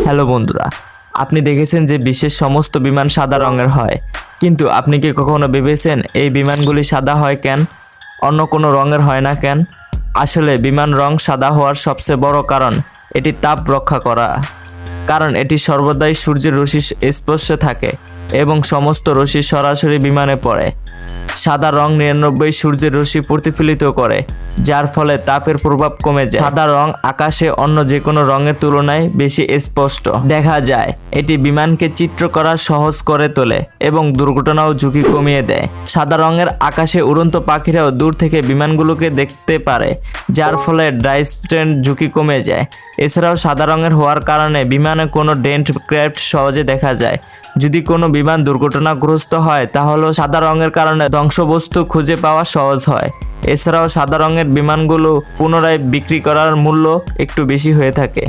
Hello বন্ধুরা, আপনি দেখেছেন যে বিশ্বের সমস্ত বিমান সাদা রঙের হয়, কিন্তু আপনি কি কখনো ভেবেছেন এই বিমানগুলি সাদা হয় কেন, অন্য কোনো রঙের হয় না কেন? আসলে বিমান রং সাদা হওয়ার সবচেয়ে বড় কারণ এটি তাপ রক্ষা করা। কারণ এটি সর্বদাই সূর্যের রশ্মির স্পর্শে থাকে এবং সমস্ত রশ্মি সরাসরি বিমানে পড়ে। সাদা রং 99 সূর্যের রশ্মি প্রতিফলিত করে, যার ফলে তাপের প্রভাব কমে যায়। সাদা রং আকাশে অন্য যে কোনো রঙের তুলনায় বেশি স্পষ্ট দেখা যায়। এটি বিমানকে চিত্র করা সহজ করে তোলে এবং দুর্ঘটনাও ঝুঁকি কমিয়ে দেয়। সাদা রঙের আকাশে উড়ন্ত পাখিরাও দূর থেকে বিমানগুলোকে দেখতে পারে, যার ফলে ডাইস্টেন্ট ঝুঁকি কমে যায়। এছাড়াও সাদা রঙের হওয়ার কারণে বিমানে কোনো ডেন্ট ক্র্যাফট সহজে দেখা যায়। যদি কোনো বিমান দুর্ঘটনাগ্রস্ত হয় তাহলে সাদা রঙের কারণে ধ্বংসবস্তু খুঁজে পাওয়া সহজ হয়। এছাড়াও সাদা রঙের বিমানগুলো পুনরায় বিক্রি করার মূল্য একটু বেশি হয়ে থাকে।